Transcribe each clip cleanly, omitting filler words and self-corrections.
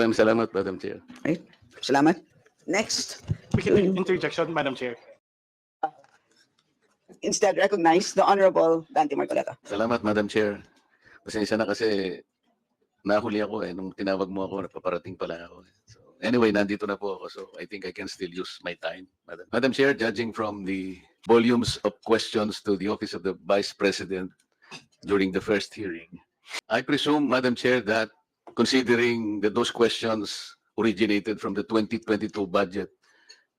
Salamat, Madam Chair. Right? Salamat. Next, We can interjection, Madam Chair. instead recognize the Honorable Dante Marcoleta. Salamat, Madam Chair. Pasensya na kasi nahuli ako nung tinawag mo ako, napaparating pala ako. So, anyway, nandito na po ako. So, I think I can still use my time. Madam Chair, judging from the volumes of questions to the Office of the Vice President during the first hearing, I presume, Madam Chair, that considering that those questions originated from the 2022 budget,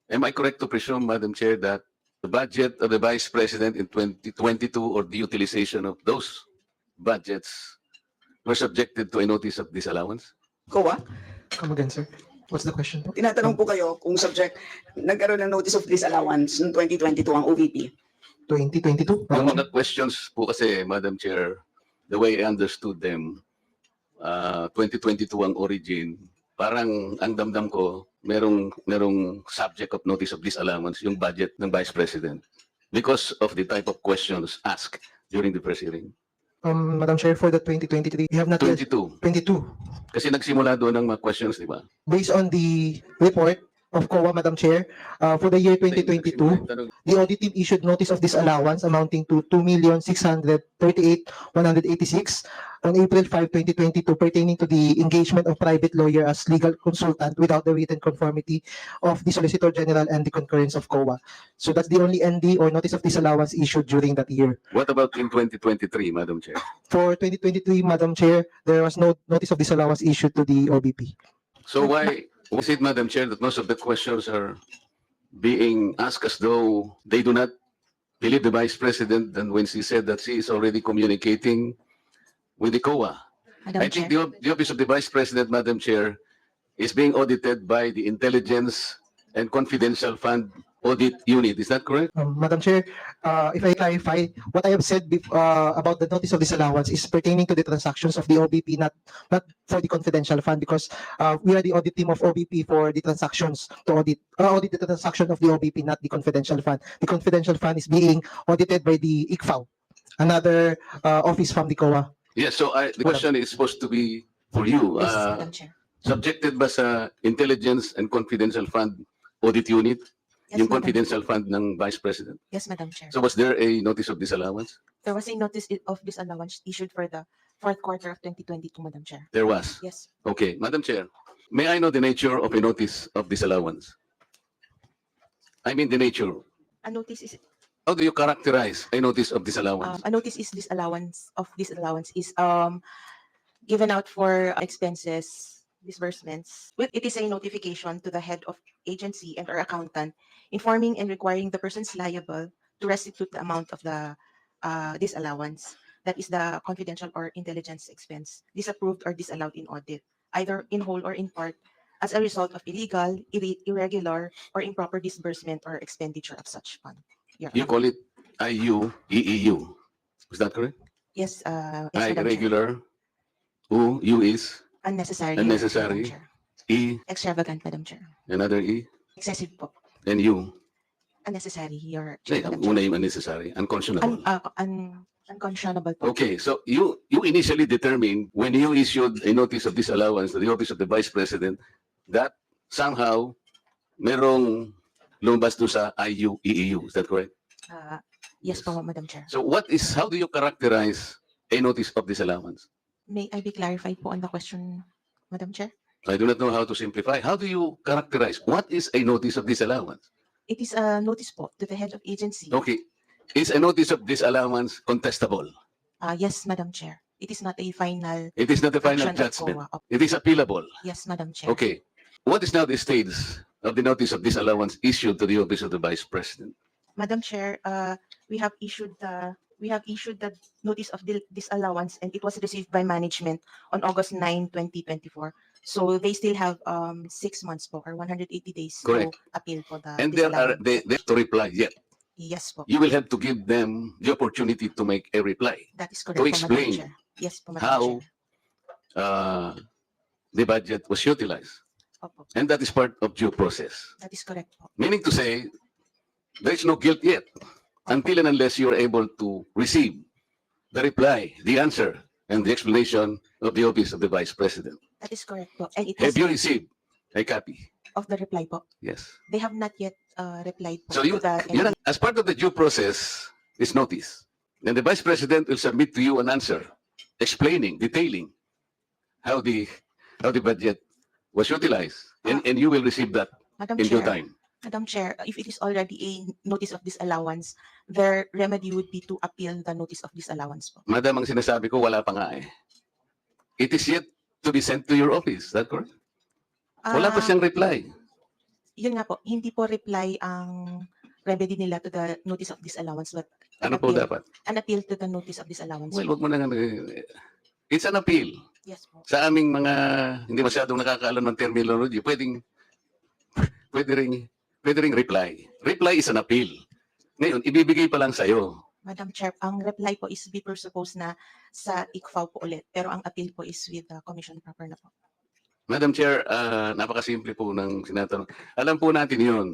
am I correct to presume, Madam Chair, that the budget of the Vice President in 2022 or the utilization of those budgets were subjected to a notice of disallowance? COA, Come again, sir. What's the question? tinatanong po kayo kung nagkaroon ng notice of disallowance noong 2022 ang OVP. 2022? Yung mga questions po kasi, Madam Chair, the way I understood them, 2022 ang origin, parang ang damdam ko, merong subject of notice of disallowance yung budget ng Vice President because of the type of questions asked during the first hearing. Madam Chair, for the 2023, we have not yet... 22. 22. Kasi nagsimula doon ng mga questions, di ba? Based on the report of COA, Madam Chair, for the year 2022, the audit team issued notice of disallowance amounting to 2,638,186 on April 5, 2022 pertaining to the engagement of private lawyer as legal consultant without the written conformity of the Solicitor General and the concurrence of COA. So that's the only ND or notice of disallowance issued during that year. What about in 2023, Madam Chair? For 2023, Madam Chair, there was no notice of disallowance issued to the OBP. So why was it, Madam Chair, that most of the questions are being asked as though they do not believe the Vice President and when she said that she is already communicating with the COA? Madam I think Chair. the Office of the Vice President, Madam Chair, is being audited by the Intelligence and Confidential Fund Audit Unit. Is that correct? Madam Chair, if I clarify, what I have said about the notice of disallowance is pertaining to the transactions of the OBP, not for the confidential fund, because we are the audit team of OBP for the transactions to audit the transaction of the OBP, not the confidential fund. The confidential fund is being audited by the ICFAO, another office from the COA. Yes, so the question is supposed to be for you. Yes, Madam Chair. Subjected ba sa Intelligence and Confidential Fund Audit Unit, Yes, yung Madam confidential fund ng Vice President? Yes, Madam Chair. So was there a notice of disallowance? There was a notice of disallowance issued for the fourth quarter of 2022, Madam Chair. There was. Yes. Okay, Madam Chair, may I know the nature of a notice of disallowance? I mean the nature. A notice is How do you characterize a notice of disallowance? disallowance is given out for expenses, disbursements. It is a notification to the head of agency and or accountant informing and requiring the persons liable to restitute the amount of the disallowance. That is the confidential or intelligence expense disapproved or disallowed in audit, either in whole or in part, as a result of illegal, irregular, or improper disbursement or expenditure of such fund. You call it IUEEU. Is that correct? Yes, I, Madam Chair. regular. U is Unnecessary. Unnecessary. Madam Chair. E, Extravagant, Madam Chair. another E, Excessive po. and U. Unnecessary, Your Ay, Chair. ang una yung unnecessary, unconscionable. Unconscionable po. Okay, so you initially determined when you issued a notice of disallowance to the Office of the Vice President that somehow merong lumabas doon sa IUEEU. Is that correct? Yes po, Madam Chair. So how do you characterize a notice of disallowance? May I be clarified po on the question, Madam Chair? I do not know how to simplify. How do you characterize? What is a notice of disallowance? It is a notice po to the head of agency. Okay. Is a notice of disallowance contestable? Yes, Madam Chair. It is not a final It is not the final action of judgment. COA. It is appealable. Yes, Madam Chair. Okay. What is now the status of the notice of disallowance issued to the Office of the Vice President? Madam Chair, we have issued the notice of disallowance, and it was received by management on August 9, 2024. So they still have 6 months po or 180 days Correct. to appeal for the And they have to reply yet. Yes po. You will have to give them the opportunity to make a reply. That is correct to po, explain Madam Chair. Yes po, Madam how Chair. the budget was utilized. Opo. And that is part of due process. That is correct po. Meaning to say, there is no guilt yet until and unless you are able to receive the reply, the answer, and the explanation of the Office of the Vice President. That is correct po. And it Have has you been received a copy? of the reply po. Yes. They have not yet replied po So to the yun as part of the due process is notice. Then the Vice President will submit to you an answer explaining, detailing how the budget was utilized. And you will receive that Madam in due Chair. time. Madam Chair, if it is already a notice of disallowance, their remedy would be to appeal the notice of disallowance po. Madam, ang sinasabi ko, wala pa nga eh. It is yet to be sent to your office. Is that correct? Wala pa Ah, siyang reply. Yun nga po, hindi po reply ang remedy nila to the notice of disallowance, but Ano po dapat? an appeal to the notice of disallowance. Well, wag mo na nga. It's an appeal. Yes po. Sa aming mga hindi masyadong nakakaalam ng terminology, pwede ring reply. Reply is an appeal. Ngayon, ibibigay pa lang sa'yo. Madam Chair, ang reply po is be presuppose na sa ICFAO po ulit, pero ang appeal po is with the commission proper na po. Madam Chair, napakasimple po ng sinatanong. Alam po natin yun.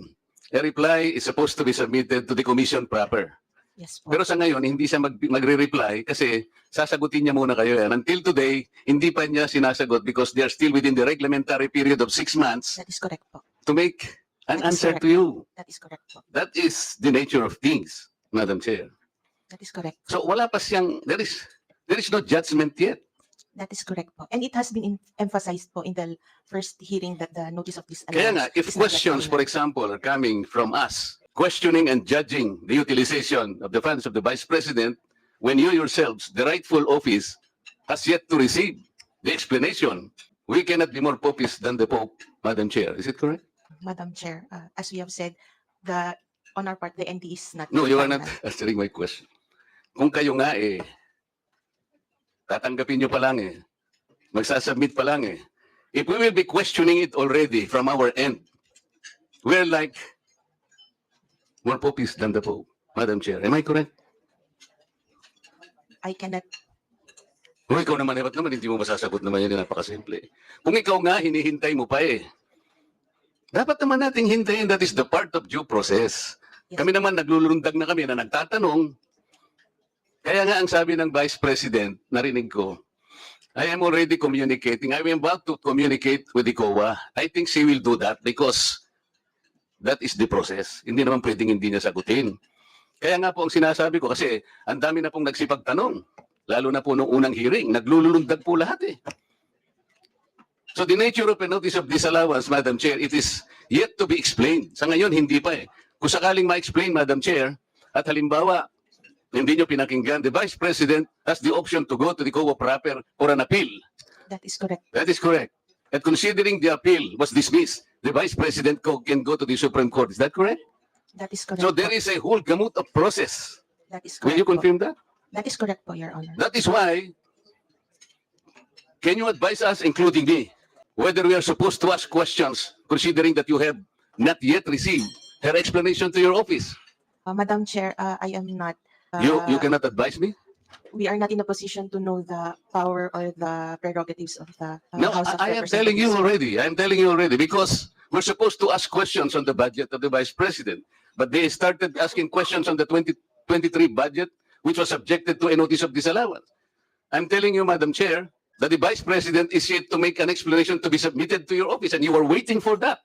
A reply is supposed to be submitted to the commission proper. Yes po. Pero sa ngayon, hindi siya magre-reply kasi sasagutin niya muna kayo. And until today, hindi pa niya sinasagot because they are still within the reglementary period of 6 months That is correct po. to make an That is answer correct. to you. That is correct po. That is the nature of things, Madam Chair. That is correct. So wala pa siyang, there is no judgment yet. That is correct po. And it has been emphasized po in the first hearing that the notice of disallowance. Kaya nga, if is not yet questions, for final. example, are coming from us, questioning and judging the utilization of the funds of the Vice President, when you yourselves, the rightful office, has yet to receive the explanation, we cannot be more popish than the Pope, Madam Chair. Is it correct? Madam Chair, as we have said, on our part, the ND is not. No, yet you are not final. answering my question. Kung kayo nga tatanggapin nyo pa lang magsasubmit pa lang if we will be questioning it already from our end, we're like more popish than the Pope, Madam Chair. Am I correct? I cannot. Kung ikaw naman, ba't naman hindi mo masasagot naman yan, napakasimple. Kung ikaw nga, hinihintay mo pa dapat naman nating hintayin, that is the part of due process. Yes. Kami naman, naglulundag na kami na nagtatanong. Kaya nga ang sabi ng Vice President, narinig ko, I am already communicating. I am about to communicate with the COA. I think she will do that because that is the process. Hindi naman pwedeng hindi niya sagutin. Kaya nga po ang sinasabi ko kasi ang dami na pong nagsipagtanong. Lalo na po nung unang hearing, naglulundag po lahat So the nature of a notice of disallowance, Madam Chair, it is yet to be explained. Sa ngayon, hindi pa Kung sakaling ma-explain, Madam Chair, at halimbawa, hindi nyo pinakinggan, the Vice President has the option to go to the COA proper for an appeal. That is correct. That is correct. And considering the appeal was dismissed, the Vice President can go to the Supreme Court. Is that correct? That is correct. So there po. is a whole gamut of process. That is Will correct. you po. confirm that? That is correct po, Your Honor. That is why, can you advise us, including me, whether we are supposed to ask questions, considering that you have not yet received her explanation to your office? Madam Chair, I am not. You cannot advise me? We are not in a position to know the power or the prerogatives of the No, House of I am telling you Representatives. already. I am telling you already because we're supposed to ask questions on the budget of the Vice President. But they started asking questions on the 2023 budget, which was subjected to a notice of disallowance. I'm telling you, Madam Chair, that the Vice President is yet to make an explanation to be submitted to your office, and you are waiting for that.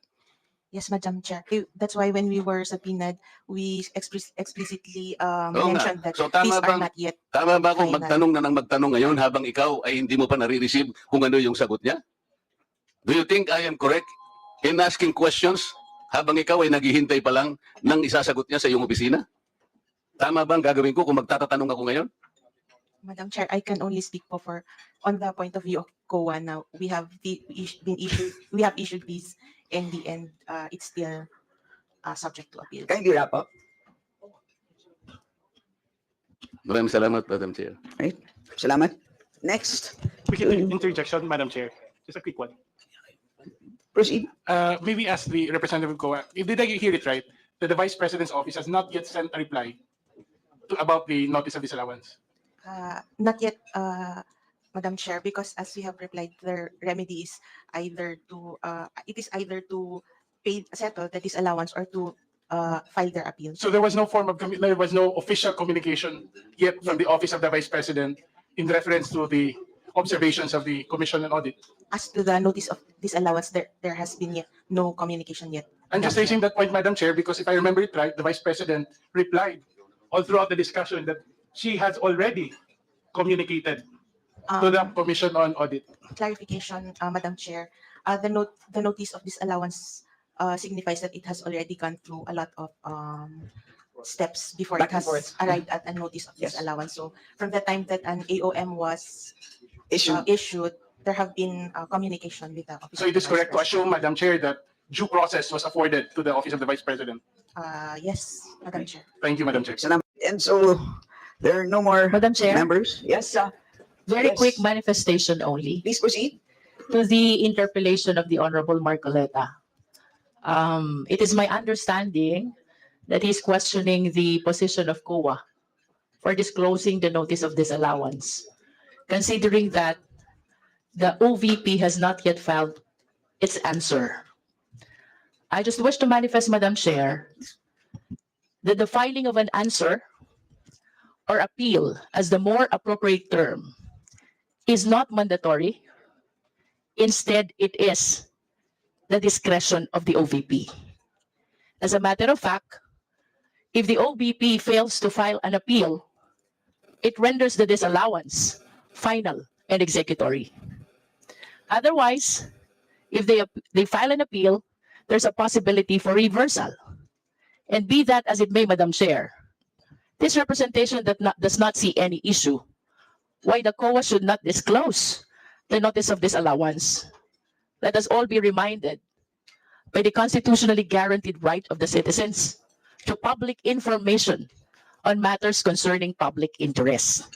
Yes, Madam Chair. That's why when we were subpoenaed, we explicitly nga. mentioned that So, these tama are bang- not yet. Tama ba kung Final. magtanong na ng magtanong ngayon habang ikaw ay hindi mo pa nare-receive kung ano yung sagot niya? Do you think I am correct in asking questions habang ikaw ay naghihintay pa lang ng isasagot niya sa iyong opisina? Tama ba ang gagawin ko kung magtatatanong ako ngayon? Madam Chair, I can only speak for on the point of view of COA now. We have issued these, in the end, it's still subject to appeal. Kindly wrap up. Maraming salamat, Madam Chair. Salamat. Next, Quick interjection, Madam Chair. Just a quick one. proceed. Maybe ask the representative COA, did I hear it right, that the Vice President's office has not yet sent a reply about the notice of disallowance? Not yet, Madam Chair, because as we have replied, their remedy is either to, settle the disallowance or to file their appeal. So there was no there was no official communication yet from the office of the Vice President in reference to the observations of the Commission on Audit. As to the notice of disallowance, there has been yet no communication yet. I'm just raising that point, Madam Chair, because if I remember it right, the Vice President replied all throughout the discussion that she has already communicated to the Commission on Audit. Clarification, Madam Chair, the notice of disallowance signifies that it has already gone through a lot of steps before Back it and has forth. arrived at a notice of Yes. disallowance. So from the time that an AOM was Issue. issued, there have been communication with the office. So of it the is Vice correct to President. assume, Madam Chair, that due process was afforded to the Office of the Vice President. Yes, Madam Chair. Thank you, Madam Chair. And so there are no more Madam Chair, members. Yes, very yes. quick manifestation only please proceed. to the interpellation of the Honorable Marcoleta. It is my understanding that he's questioning the position of COA for disclosing the notice of disallowance, considering that the OVP has not yet filed its answer. I just wish to manifest, Madam Chair, that the filing of an answer or appeal, as the more appropriate term, is not mandatory. Instead, it is the discretion of the OVP. As a matter of fact, if the OVP fails to file an appeal, it renders the disallowance final and executory. Otherwise, if they file an appeal, there's a possibility for reversal. And be that as it may, Madam Chair, this representation does not see any issue why the COA should not disclose the notice of disallowance. Let us all be reminded by the constitutionally guaranteed right of the citizens to public information on matters concerning public interest.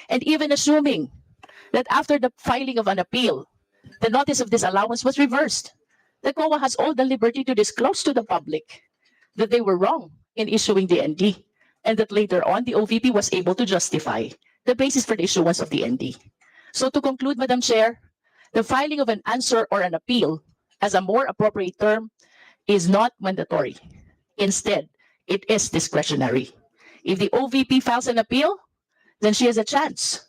And even assuming that after the filing of an appeal, the notice of disallowance was reversed, the COA has all the liberty to disclose to the public that they were wrong in issuing the ND, and that later on the OVP was able to justify the basis for the issuance of the ND. So to conclude, Madam Chair, the filing of an answer or an appeal, as a more appropriate term, is not mandatory. Instead, it is discretionary. If the OVP files an appeal, then she has a chance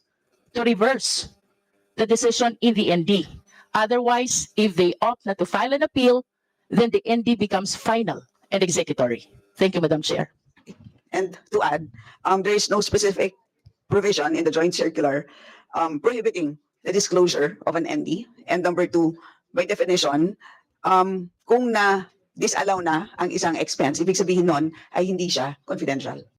to reverse the decision in the ND. Otherwise, if they opt not to file an appeal, then the ND becomes final and executory. Thank you, Madam Chair. And to add, there is no specific provision in the joint circular prohibiting the disclosure of an ND. And number two, by definition, kung na disallow na ang isang expense, ibig sabihin nun ay hindi siya confidential.